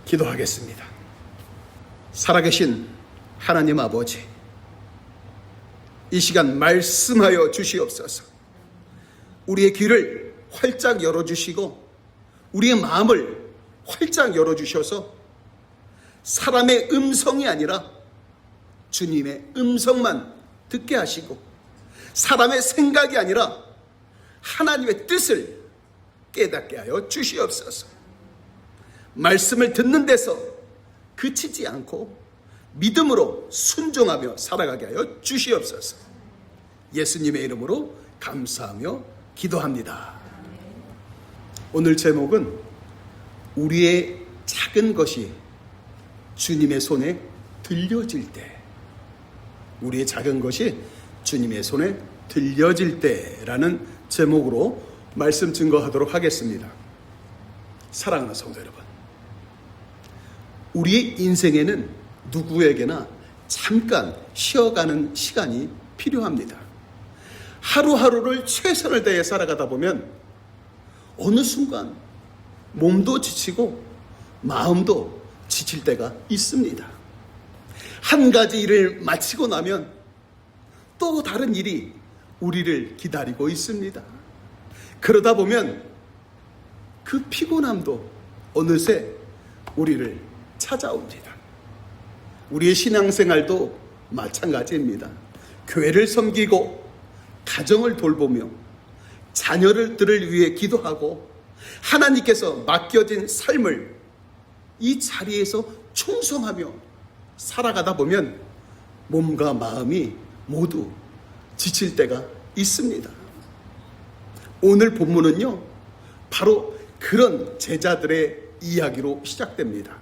기도하겠습니다. 살아계신 하나님 아버지, 이 시간 말씀하여 주시옵소서. 우리의 귀를 활짝 열어주시고 우리의 마음을 활짝 열어주셔서 사람의 음성이 아니라 주님의 음성만 듣게 하시고, 사람의 생각이 아니라 하나님의 뜻을 깨닫게 하여 주시옵소서. 말씀을 듣는 데서 그치지 않고 믿음으로 순종하며 살아가게 하여 주시옵소서. 예수님의 이름으로 감사하며 기도합니다. 오늘 제목은 우리의 작은 것이 주님의 손에 들려질 때, 우리의 작은 것이 주님의 손에 들려질 때라는 제목으로 말씀 증거하도록 하겠습니다. 사랑하는 성도 여러분, 우리의 인생에는 누구에게나 잠깐 쉬어가는 시간이 필요합니다. 하루하루를 최선을 다해 살아가다 보면 어느 순간 몸도 지치고 마음도 지칠 때가 있습니다. 한 가지 일을 마치고 나면 또 다른 일이 우리를 기다리고 있습니다. 그러다 보면 그 피곤함도 어느새 우리를 찾아옵니다. 우리의 신앙생활도 마찬가지입니다. 교회를 섬기고 가정을 돌보며 자녀들을 위해 기도하고 하나님께서 맡겨진 삶을 이 자리에서 충성하며 살아가다 보면 몸과 마음이 모두 지칠 때가 있습니다. 오늘 본문은요, 바로 그런 제자들의 이야기로 시작됩니다.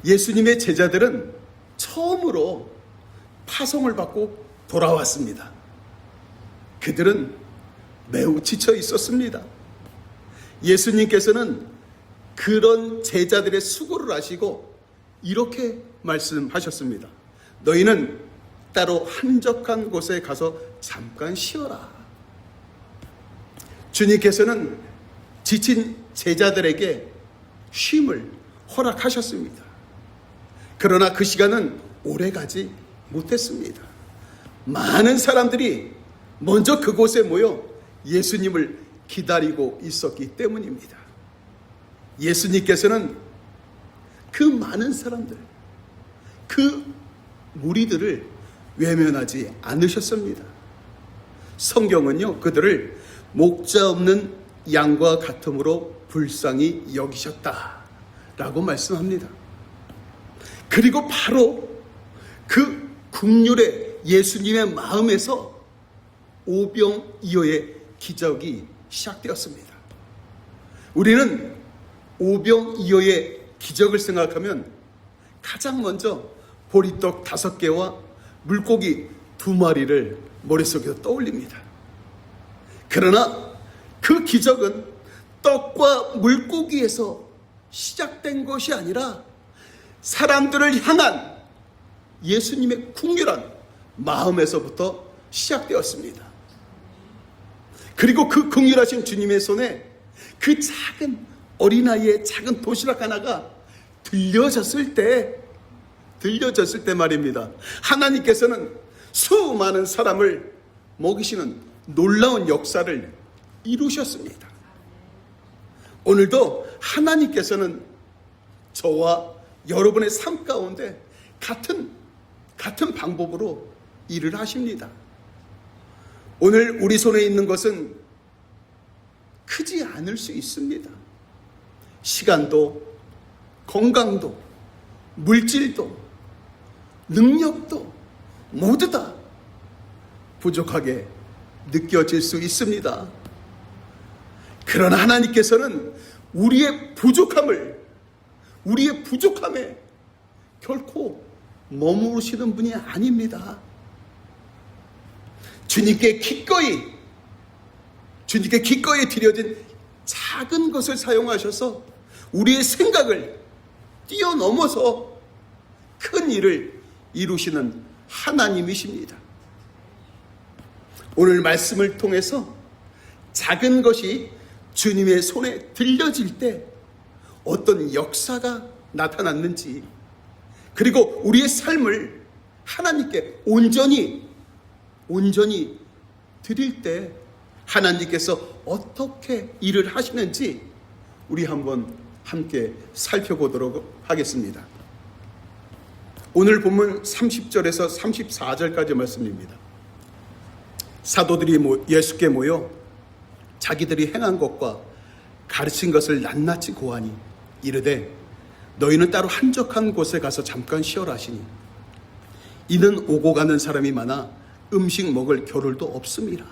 예수님의 제자들은 처음으로 파송을 받고 돌아왔습니다. 그들은 매우 지쳐 있었습니다. 예수님께서는 그런 제자들의 수고를 아시고 이렇게 말씀하셨습니다. 너희는 따로 한적한 곳에 가서 잠깐 쉬어라. 주님께서는 지친 제자들에게 쉼을 허락하셨습니다. 그러나 그 시간은 오래가지 못했습니다. 많은 사람들이 먼저 그곳에 모여 예수님을 기다리고 있었기 때문입니다. 예수님께서는 그 많은 사람들, 그 무리들을 외면하지 않으셨습니다. 성경은요, 그들을 목자 없는 양과 같음으로 불쌍히 여기셨다라고 말씀합니다. 그리고 바로 그 긍휼의 예수님의 마음에서 오병이어의 기적이 시작되었습니다. 우리는 오병이어의 기적을 생각하면 가장 먼저 보리떡 5개와 물고기 2마리를 머릿속에서 떠올립니다. 그러나 그 기적은 떡과 물고기에서 시작된 것이 아니라 사람들을 향한 예수님의 긍휼한 마음에서부터 시작되었습니다. 그리고 그 긍휼하신 주님의 손에 그 작은 어린아이의 작은 도시락 하나가 들려졌을 때 말입니다. 하나님께서는 수많은 사람을 먹이시는 놀라운 역사를 이루셨습니다. 오늘도 하나님께서는 저와 여러분의 삶 가운데 같은 방법으로 일을 하십니다. 오늘 우리 손에 있는 것은 크지 않을 수 있습니다. 시간도, 건강도, 물질도, 능력도 모두 다 부족하게 느껴질 수 있습니다. 그러나 하나님께서는 우리의 부족함에 결코 머무르시는 분이 아닙니다. 주님께 기꺼이 드려진 작은 것을 사용하셔서 우리의 생각을 뛰어넘어서 큰 일을 이루시는 하나님이십니다. 오늘 말씀을 통해서 작은 것이 주님의 손에 들려질 때 어떤 역사가 나타났는지, 그리고 우리의 삶을 하나님께 온전히 드릴 때 하나님께서 어떻게 일을 하시는지 우리 한번 함께 살펴보도록 하겠습니다. 오늘 본문 30절에서 34절까지 말씀입니다. 사도들이 예수께 모여 자기들이 행한 것과 가르친 것을 낱낱이 고하니 이르되 너희는 따로 한적한 곳에 가서 잠깐 쉬어라 하시니 이는 오고 가는 사람이 많아 음식 먹을 겨를도 없음이라.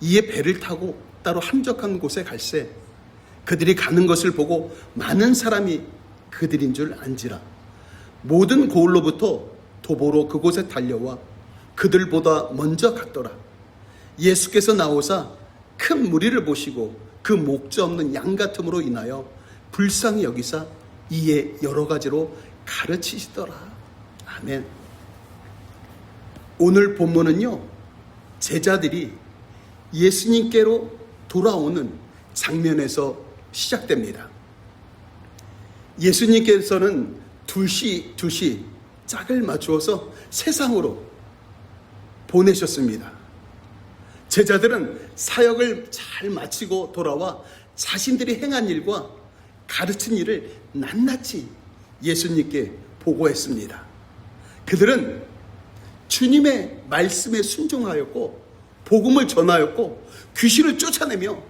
이에 배를 타고 따로 한적한 곳에 갈새 그들이 가는 것을 보고 많은 사람이 그들인 줄 안지라. 모든 고을로부터 도보로 그곳에 달려와 그들보다 먼저 갔더라. 예수께서 나오사 큰 무리를 보시고 그 목자 없는 양 같음으로 인하여 불쌍히 여기사 이에 여러 가지로 가르치시더라. 아멘. 오늘 본문은요, 제자들이 예수님께로 돌아오는 장면에서 시작됩니다. 예수님께서는 둘씩 짝을 맞추어서 세상으로 보내셨습니다. 제자들은 사역을 잘 마치고 돌아와 자신들이 행한 일과 가르친 일을 낱낱이 예수님께 보고했습니다. 그들은 주님의 말씀에 순종하였고 복음을 전하였고 귀신을 쫓아내며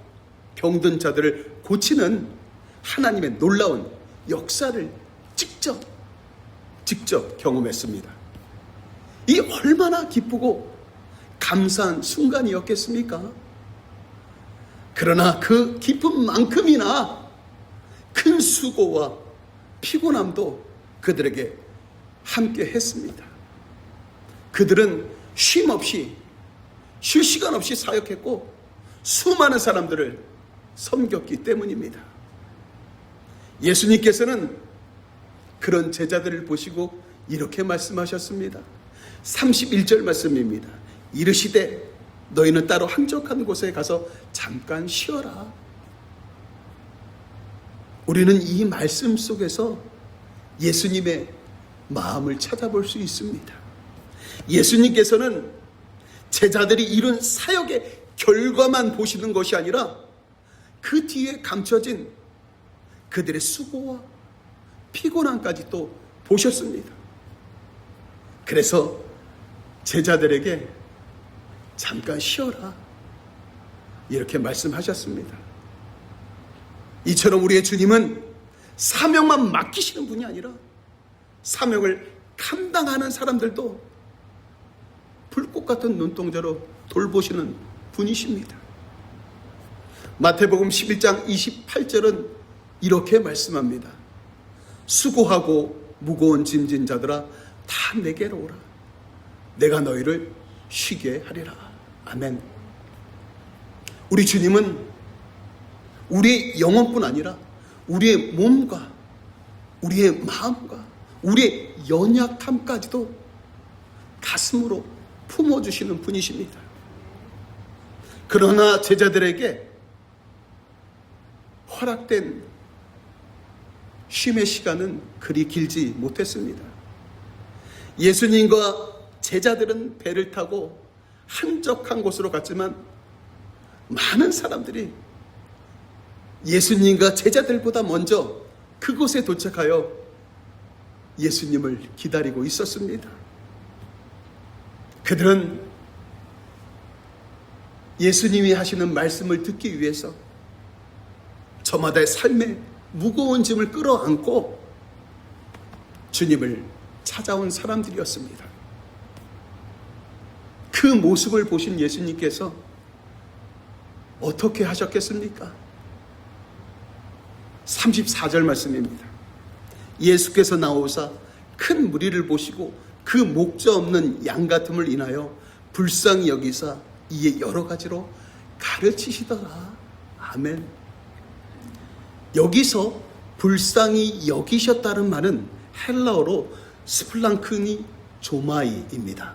병든 자들을 고치는 하나님의 놀라운 역사를 직접 경험했습니다. 이 얼마나 기쁘고 감사한 순간이었겠습니까? 그러나 그 기쁨만큼이나 큰 수고와 피곤함도 그들에게 함께 했습니다. 그들은 쉴 시간 없이 사역했고 수많은 사람들을 섬겼기 때문입니다. 예수님께서는 그런 제자들을 보시고 이렇게 말씀하셨습니다. 31절 말씀입니다. 이르시되 너희는 따로 한적한 곳에 가서 잠깐 쉬어라. 우리는 이 말씀 속에서 예수님의 마음을 찾아볼 수 있습니다. 예수님께서는 제자들이 이룬 사역의 결과만 보시는 것이 아니라 그 뒤에 감춰진 그들의 수고와 피곤함까지 또 보셨습니다. 그래서 제자들에게 잠깐 쉬어라 이렇게 말씀하셨습니다. 이처럼 우리의 주님은 사명만 맡기시는 분이 아니라 사명을 감당하는 사람들도 불꽃 같은 눈동자로 돌보시는 분이십니다. 마태복음 11장 28절은 이렇게 말씀합니다. 수고하고 무거운 짐진 자들아 다 내게로 오라. 내가 너희를 쉬게 하리라. 아멘. 우리 주님은 우리의 영혼뿐 아니라 우리의 몸과 우리의 마음과 우리의 연약함까지도 가슴으로 품어주시는 분이십니다. 그러나 제자들에게 허락된 쉼의 시간은 그리 길지 못했습니다. 예수님과 제자들은 배를 타고 한적한 곳으로 갔지만 많은 사람들이 예수님과 제자들보다 먼저 그곳에 도착하여 예수님을 기다리고 있었습니다. 그들은 예수님이 하시는 말씀을 듣기 위해서 저마다의 삶에 무거운 짐을 끌어안고 주님을 찾아온 사람들이었습니다. 그 모습을 보신 예수님께서 어떻게 하셨겠습니까? 34절 말씀입니다. 예수께서 나오사 큰 무리를 보시고 그 목자 없는 양 같음을 인하여 불쌍히 여기사 이에 여러 가지로 가르치시더라. 아멘. 여기서 불쌍히 여기셨다는 말은 헬라어로 스플랑크니 조마이입니다.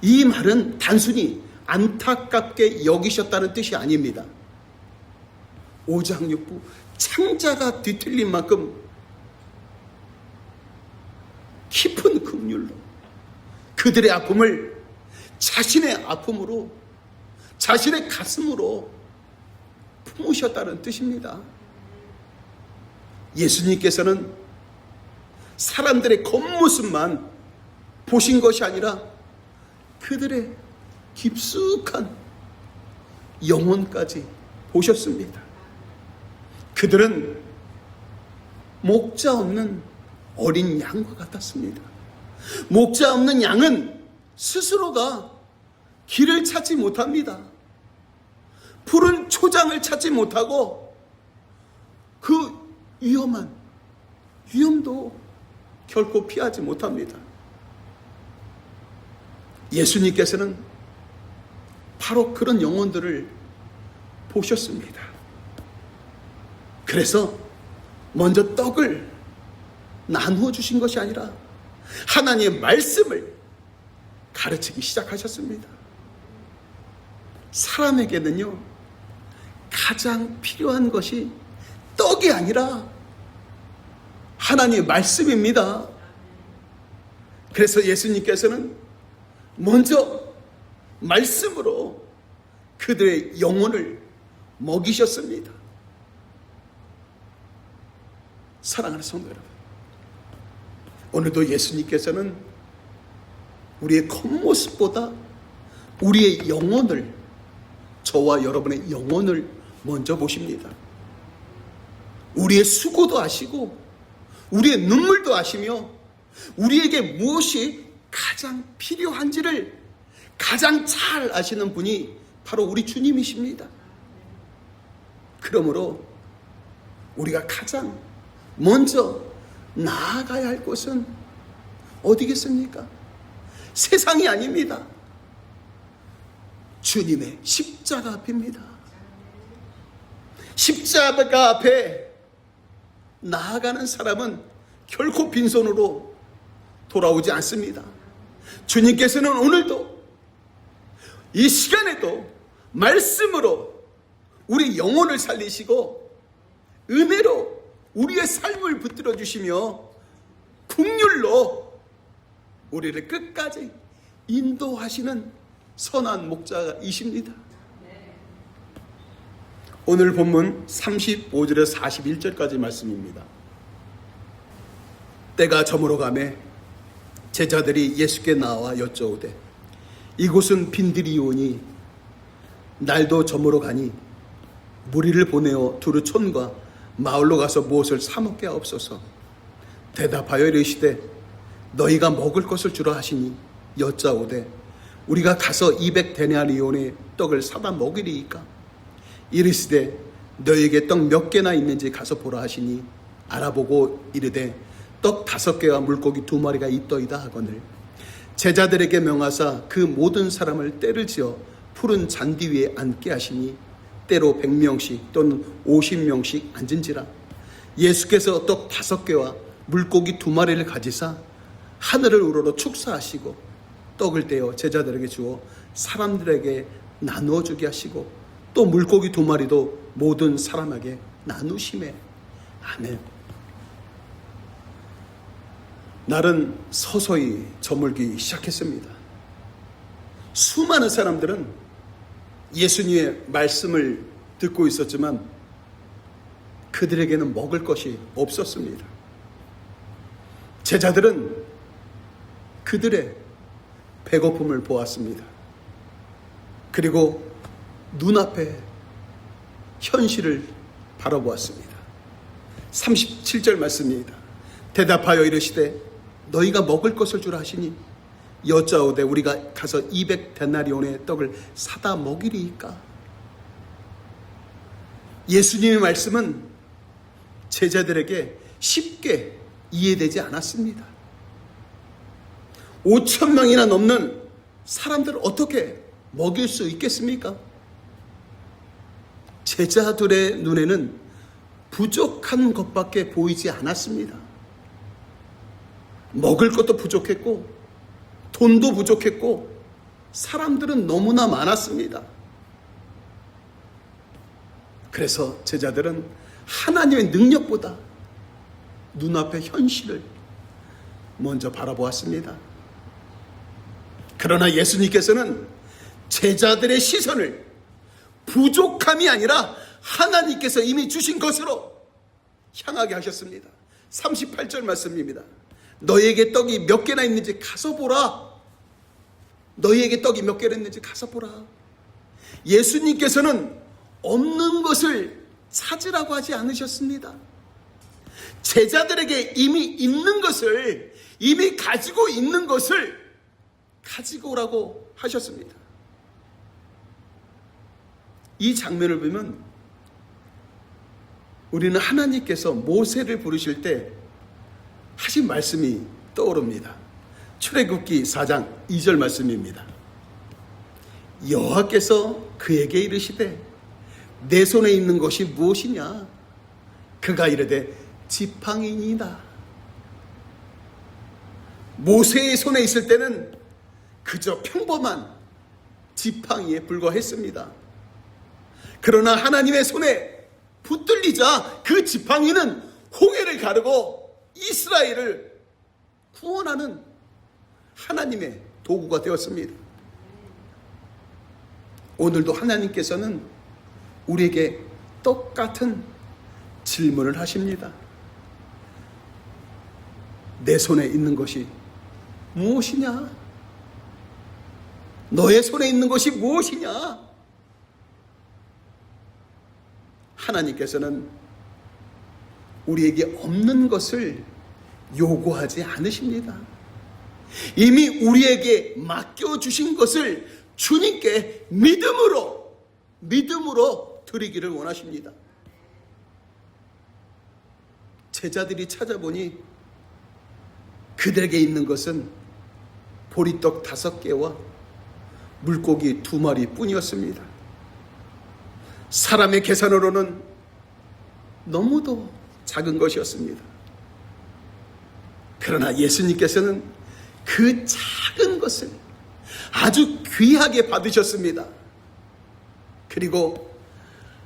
이 말은 단순히 안타깝게 여기셨다는 뜻이 아닙니다. 오장육부 창자가 뒤틀린 만큼 깊은 긍휼로 그들의 아픔을 자신의 아픔으로, 자신의 가슴으로 품으셨다는 뜻입니다. 예수님께서는 사람들의 겉모습만 보신 것이 아니라 그들의 깊숙한 영혼까지 보셨습니다. 그들은 목자 없는 어린 양과 같았습니다. 목자 없는 양은 스스로가 길을 찾지 못합니다. 푸른 초장을 찾지 못하고 그 위험도 결코 피하지 못합니다. 예수님께서는 바로 그런 영혼들을 보셨습니다. 그래서 먼저 떡을 나누어 주신 것이 아니라 하나님의 말씀을 가르치기 시작하셨습니다. 사람에게는요, 가장 필요한 것이 떡이 아니라 하나님의 말씀입니다. 그래서 예수님께서는 먼저 말씀으로 그들의 영혼을 먹이셨습니다. 사랑하는 성도 여러분, 오늘도 예수님께서는 우리의 겉모습보다 우리의 영혼을, 저와 여러분의 영혼을 먼저 보십니다. 우리의 수고도 아시고 우리의 눈물도 아시며 우리에게 무엇이 가장 필요한지를 가장 잘 아시는 분이 바로 우리 주님이십니다. 그러므로 우리가 가장 먼저 나아가야 할 곳은 어디겠습니까? 세상이 아닙니다. 주님의 십자가 앞입니다. 십자가 앞에 나아가는 사람은 결코 빈손으로 돌아오지 않습니다. 주님께서는 오늘도 이 시간에도 말씀으로 우리 영혼을 살리시고 은혜로 우리의 삶을 붙들어 주시며 긍휼로 우리를 끝까지 인도하시는 선한 목자이십니다. 오늘 본문 35절에서 41절까지 말씀입니다. 때가 저물어 가매 제자들이 예수께 나와 여쭤오되 이곳은 빈들이오니 날도 저물어 가니 무리를 보내어 두루 촌과 마을로 가서 무엇을 사 먹게 하옵소서. 대답하여 이르시되 너희가 먹을 것을 주라 하시니 여짜오되 우리가 가서 200데나리온의 떡을 사다 먹으리이까. 이르시되 너희에게 떡 몇 개나 있는지 가서 보라 하시니 알아보고 이르되 떡 5개와 물고기 2마리가 있더이다 하거늘 제자들에게 명하사 그 모든 사람을 때를 지어 푸른 잔디 위에 앉게 하시니 때로 100명씩 또는 50명씩 앉은지라. 예수께서 떡 5개와 물고기 2마리를 가지사 하늘을 우러러 축사하시고 떡을 떼어 제자들에게 주어 사람들에게 나누어 주게 하시고 또 물고기 2마리도 모든 사람에게 나누시매. 아멘. 날은 서서히 저물기 시작했습니다. 수많은 사람들은 예수님의 말씀을 듣고 있었지만 그들에게는 먹을 것이 없었습니다. 제자들은 그들의 배고픔을 보았습니다. 그리고 눈앞에 현실을 바라보았습니다. 37절 말씀입니다. 대답하여 이르시되 너희가 먹을 것을 주라 하시니 여짜오되 우리가 가서 200데나리온의 떡을 사다 먹이리이까. 예수님의 말씀은 제자들에게 쉽게 이해되지 않았습니다. 5,000명이나 넘는 사람들을 어떻게 먹일 수 있겠습니까? 제자들의 눈에는 부족한 것밖에 보이지 않았습니다. 먹을 것도 부족했고 돈도 부족했고 사람들은 너무나 많았습니다. 그래서 제자들은 하나님의 능력보다 눈앞의 현실을 먼저 바라보았습니다. 그러나 예수님께서는 제자들의 시선을 부족함이 아니라 하나님께서 이미 주신 것으로 향하게 하셨습니다. 38절 말씀입니다. 너희에게 떡이 몇 개나 있는지 가서 보라. 너희에게 떡이 몇 개나 있는지 가서 보라. 예수님께서는 없는 것을 찾으라고 하지 않으셨습니다. 제자들에게 이미 있는 것을, 이미 가지고 있는 것을 가지고 오라고 하셨습니다. 이 장면을 보면 우리는 하나님께서 모세를 부르실 때 하신 말씀이 떠오릅니다. 출애굽기 4장 2절 말씀입니다. 여호와께서 그에게 이르시되 내 손에 있는 것이 무엇이냐? 그가 이르되 지팡이니이다. 모세의 손에 있을 때는 그저 평범한 지팡이에 불과했습니다. 그러나 하나님의 손에 붙들리자 그 지팡이는 홍해를 가르고 이스라엘을 구원하는 하나님의 도구가 되었습니다. 오늘도 하나님께서는 우리에게 똑같은 질문을 하십니다. 내 손에 있는 것이 무엇이냐? 너의 손에 있는 것이 무엇이냐? 하나님께서는 우리에게 없는 것을 요구하지 않으십니다. 이미 우리에게 맡겨주신 것을 주님께 믿음으로 드리기를 원하십니다. 제자들이 찾아보니 그들에게 있는 것은 보리떡 5개와 물고기 2마리 뿐이었습니다. 사람의 계산으로는 너무도 작은 것이었습니다. 그러나 예수님께서는 그 작은 것을 아주 귀하게 받으셨습니다. 그리고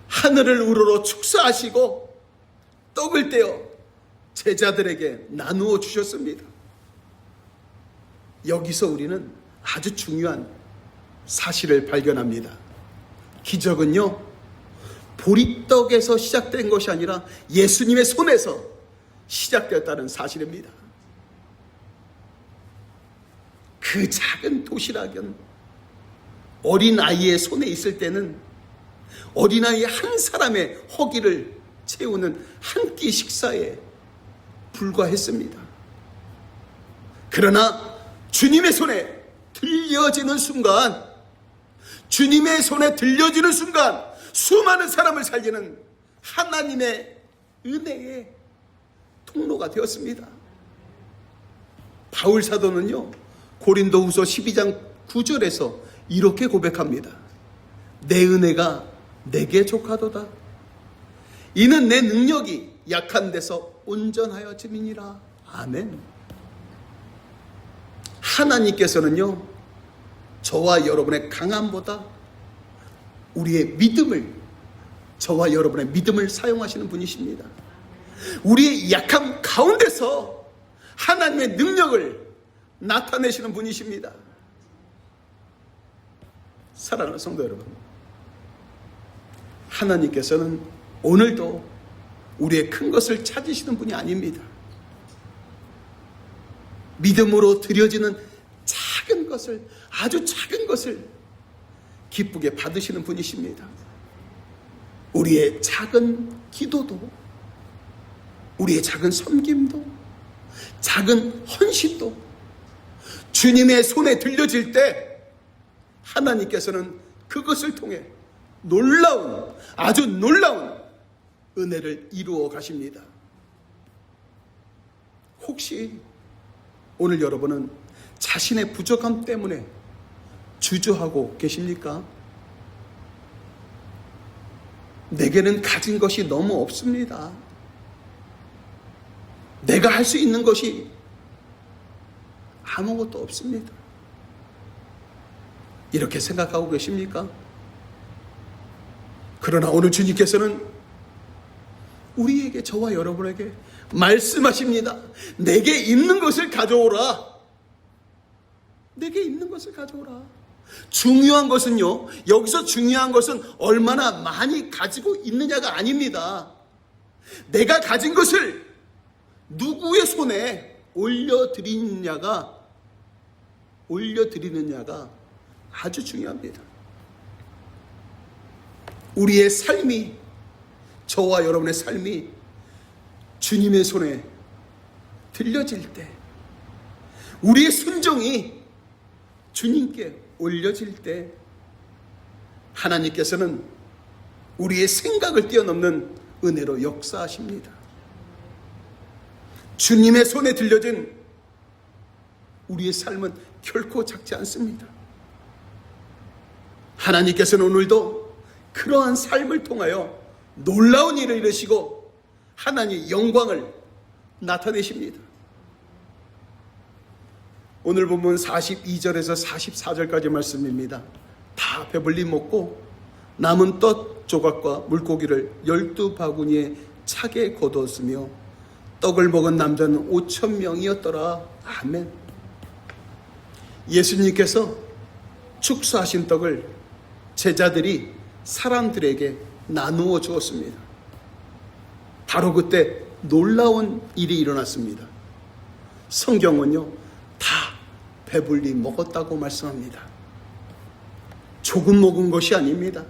하늘을 우러러 축사하시고 떡을 떼어 제자들에게 나누어 주셨습니다. 여기서 우리는 아주 중요한 사실을 발견합니다. 기적은요, 보리떡에서 시작된 것이 아니라 예수님의 손에서 시작되었다는 사실입니다. 그 작은 도시락은 어린아이의 손에 있을 때는 어린아이 한 사람의 허기를 채우는 한 끼 식사에 불과했습니다. 그러나 주님의 손에 들려지는 순간, 주님의 손에 들려지는 순간 수많은 사람을 살리는 하나님의 은혜의 통로가 되었습니다. 바울 사도는요, 고린도후서 12장 9절에서 이렇게 고백합니다. 내 은혜가 내게 족하도다. 이는 내 능력이 약한 데서 온전하여짐이니라. 아멘. 하나님께서는요, 저와 여러분의 강함보다 우리의 믿음을, 저와 여러분의 믿음을 사용하시는 분이십니다. 우리의 약함 가운데서 하나님의 능력을 나타내시는 분이십니다. 사랑하는 성도 여러분, 하나님께서는 오늘도 우리의 큰 것을 찾으시는 분이 아닙니다. 믿음으로 드려지는 작은 것을, 아주 작은 것을 기쁘게 받으시는 분이십니다. 우리의 작은 기도도, 우리의 작은 섬김도, 작은 헌신도 주님의 손에 들려질 때 하나님께서는 그것을 통해 놀라운, 아주 놀라운 은혜를 이루어 가십니다. 혹시 오늘 여러분은 자신의 부족함 때문에 주저하고 계십니까? 내게는 가진 것이 너무 없습니다. 내가 할 수 있는 것이 아무것도 없습니다. 이렇게 생각하고 계십니까? 그러나 오늘 주님께서는 우리에게, 저와 여러분에게 말씀하십니다. 내게 있는 것을 가져오라. 내게 있는 것을 가져오라. 중요한 것은요, 여기서 중요한 것은 얼마나 많이 가지고 있느냐가 아닙니다. 내가 가진 것을 누구의 손에 올려드리느냐가 아주 중요합니다. 우리의 삶이, 저와 여러분의 삶이 주님의 손에 들려질 때, 우리의 순종이 주님께 올려질 때, 하나님께서는 우리의 생각을 뛰어넘는 은혜로 역사하십니다. 주님의 손에 들려진 우리의 삶은 결코 작지 않습니다. 하나님께서는 오늘도 그러한 삶을 통하여 놀라운 일을 이루시고 하나님의 영광을 나타내십니다. 오늘 본문 42절에서 44절까지 말씀입니다. 다 배불리 먹고 남은 떡 조각과 물고기를 12바구니에 차게 거두었으며 떡을 먹은 남자는 5,000명이었더라. 아멘. 예수님께서 축사하신 떡을 제자들이 사람들에게 나누어 주었습니다. 바로 그때 놀라운 일이 일어났습니다. 성경은요, 다 배불리 먹었다고 말씀합니다. 조금 먹은 것이 아닙니다.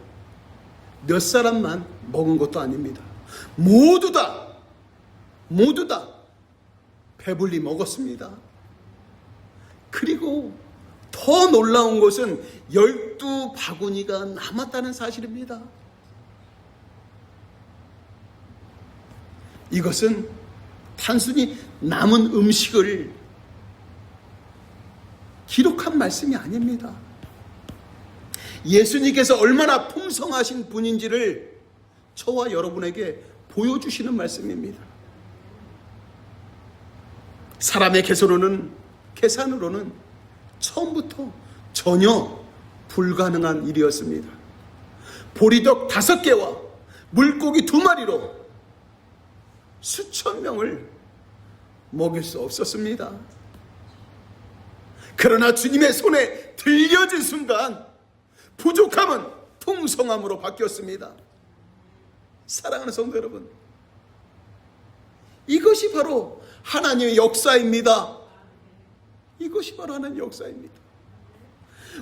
몇 사람만 먹은 것도 아닙니다. 모두 다 배불리 먹었습니다. 그리고 더 놀라운 것은 12바구니가 남았다는 사실입니다. 이것은 단순히 남은 음식을 기록한 말씀이 아닙니다. 예수님께서 얼마나 풍성하신 분인지를 저와 여러분에게 보여주시는 말씀입니다. 사람의 계산으로는 처음부터 전혀 불가능한 일이었습니다. 보리떡 5개와 물고기 2마리로 수천 명을 먹일 수 없었습니다. 그러나 주님의 손에 들려진 순간 부족함은 풍성함으로 바뀌었습니다. 사랑하는 성도 여러분, 이것이 바로 하나님의 역사입니다. 이것이 바로 하나님의 역사입니다.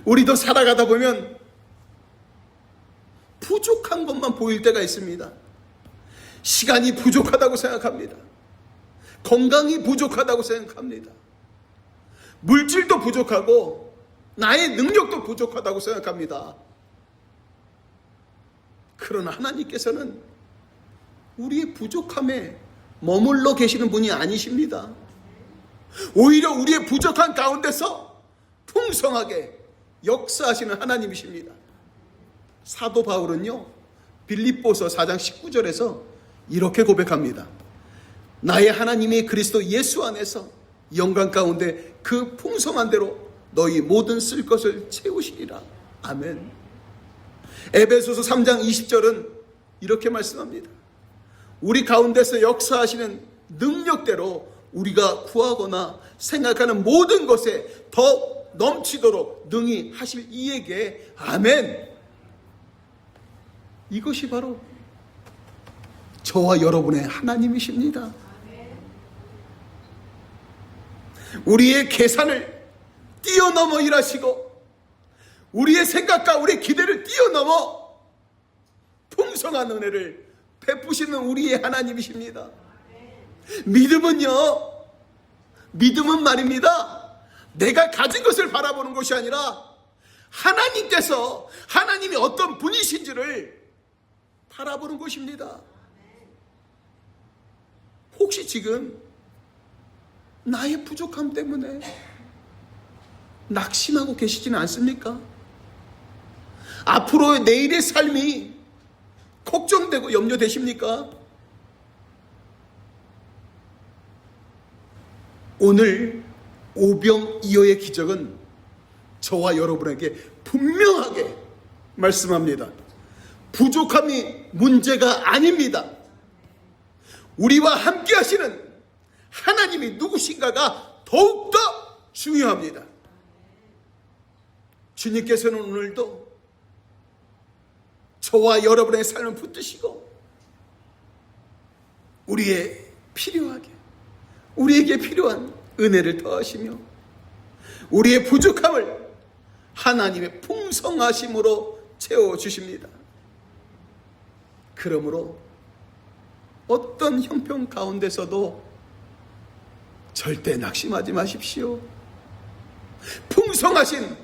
우리도 살아가다 보면 부족한 것만 보일 때가 있습니다. 시간이 부족하다고 생각합니다. 건강이 부족하다고 생각합니다. 물질도 부족하고 나의 능력도 부족하다고 생각합니다. 그러나 하나님께서는 우리의 부족함에 머물러 계시는 분이 아니십니다. 오히려 우리의 부족한 가운데서 풍성하게 역사하시는 하나님이십니다. 사도 바울은요, 빌립보서 4장 19절에서 이렇게 고백합니다. 나의 하나님이 그리스도 예수 안에서 영광 가운데 그 풍성한 대로 너희 모든 쓸 것을 채우시리라. 아멘. 에베소서 3장 20절은 이렇게 말씀합니다. 우리 가운데서 역사하시는 능력대로 우리가 구하거나 생각하는 모든 것에 더 넘치도록 능히 하실 이에게 아멘. 이것이 바로 저와 여러분의 하나님이십니다. 우리의 계산을 뛰어넘어 일하시고 우리의 생각과 우리의 기대를 뛰어넘어 풍성한 은혜를 베푸시는 우리의 하나님이십니다. 믿음은 말입니다. 내가 가진 것을 바라보는 것이 아니라 하나님께서, 하나님이 어떤 분이신지를 바라보는 것입니다. 혹시 지금 나의 부족함 때문에 낙심하고 계시지는 않습니까? 앞으로의 내일의 삶이 걱정되고 염려되십니까? 오늘 오병이어의 기적은 저와 여러분에게 분명하게 말씀합니다. 부족함이 문제가 아닙니다. 우리와 함께 하시는 하나님이 누구신가가 더욱더 중요합니다. 주님께서는 오늘도 저와 여러분의 삶을 붙드시고 우리에게 필요한 은혜를 더하시며 우리의 부족함을 하나님의 풍성하심으로 채워주십니다. 그러므로 어떤 형편 가운데서도 절대 낙심하지 마십시오. 풍성하신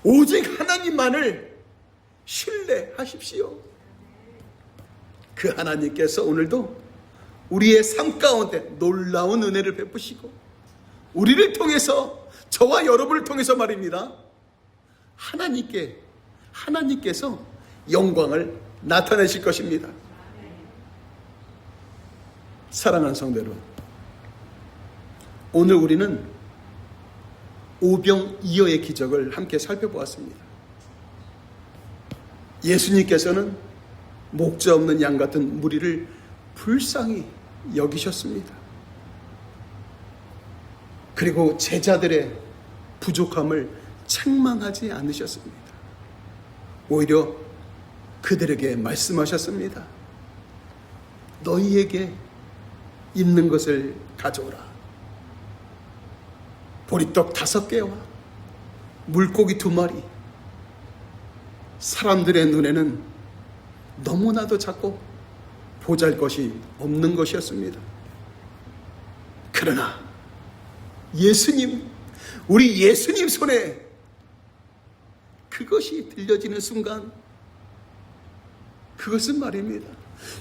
오직 하나님만을 신뢰하십시오. 그 하나님께서 오늘도 우리의 삶 가운데 놀라운 은혜를 베푸시고 우리를 통해서, 저와 여러분을 통해서 말입니다, 하나님께서 영광을 나타내실 것입니다. 사랑하는 성도 여러분, 오늘 우리는 오병이어의 기적을 함께 살펴보았습니다. 예수님께서는 목자 없는 양 같은 무리를 불쌍히 여기셨습니다. 그리고 제자들의 부족함을 책망하지 않으셨습니다. 오히려 그들에게 말씀하셨습니다. 너희에게 있는 것을 가져오라. 보리떡 5개와 물고기 2마리. 사람들의 눈에는 너무나도 작고 보잘것이 없는 것이었습니다. 그러나 우리 예수님 손에 그것이 들려지는 순간, 그것은 말입니다,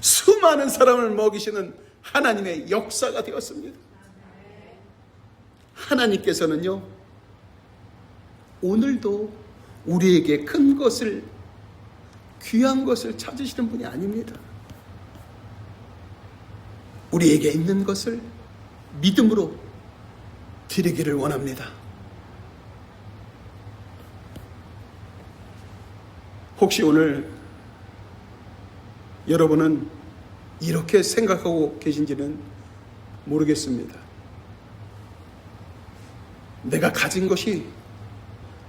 수많은 사람을 먹이시는 하나님의 역사가 되었습니다. 하나님께서는요, 오늘도 우리에게 큰 것을, 귀한 것을 찾으시는 분이 아닙니다. 우리에게 있는 것을 믿음으로 드리기를 원합니다. 혹시 오늘 여러분은 이렇게 생각하고 계신지는 모르겠습니다. 내가 가진 것이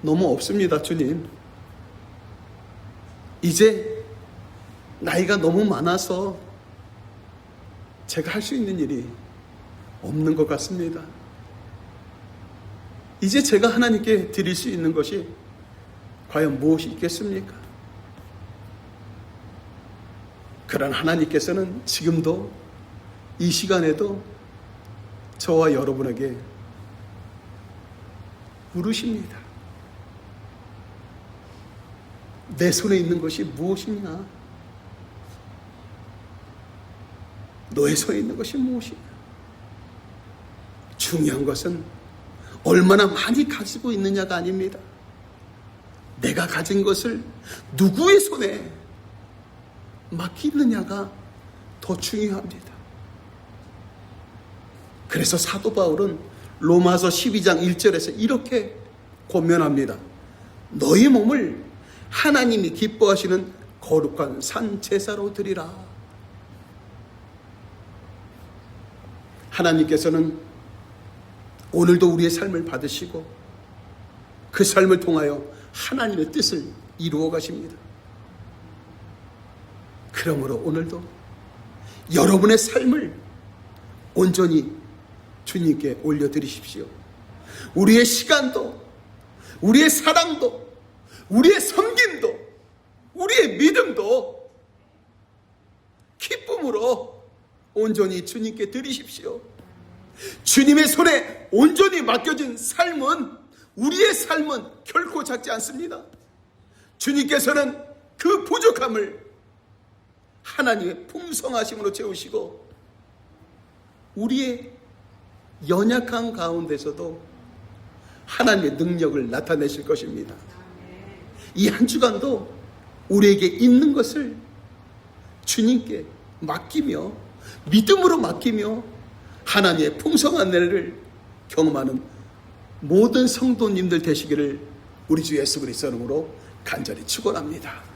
너무 없습니다, 주님. 이제 나이가 너무 많아서 제가 할 수 있는 일이 없는 것 같습니다. 이제 제가 하나님께 드릴 수 있는 것이 과연 무엇이 있겠습니까? 그러나 하나님께서는 지금도, 이 시간에도 저와 여러분에게 물으십니다. 내 손에 있는 것이 무엇이냐? 너의 손에 있는 것이 무엇이냐? 중요한 것은 얼마나 많이 가지고 있느냐가 아닙니다. 내가 가진 것을 누구의 손에 맡기느냐가 더 중요합니다. 그래서 사도 바울은 로마서 12장 1절에서 이렇게 권면합니다. 너희 몸을 하나님이 기뻐하시는 거룩한 산 제사로 드리라. 하나님께서는 오늘도 우리의 삶을 받으시고 그 삶을 통하여 하나님의 뜻을 이루어 가십니다. 그러므로 오늘도 여러분의 삶을 온전히 주님께 올려드리십시오. 우리의 시간도, 우리의 사랑도, 우리의 섬김도, 우리의 믿음도 기쁨으로 온전히 주님께 드리십시오. 주님의 손에 온전히 맡겨진 삶은, 우리의 삶은 결코 작지 않습니다. 주님께서는 그 부족함을 하나님의 풍성하심으로 채우시고 우리의 연약한 가운데서도 하나님의 능력을 나타내실 것입니다. 이 한 주간도 우리에게 있는 것을 주님께 맡기며 믿음으로 맡기며 하나님의 풍성한 은혜를 경험하는 모든 성도님들 되시기를 우리 주 예수 그리스도 이름으로 간절히 축원합니다.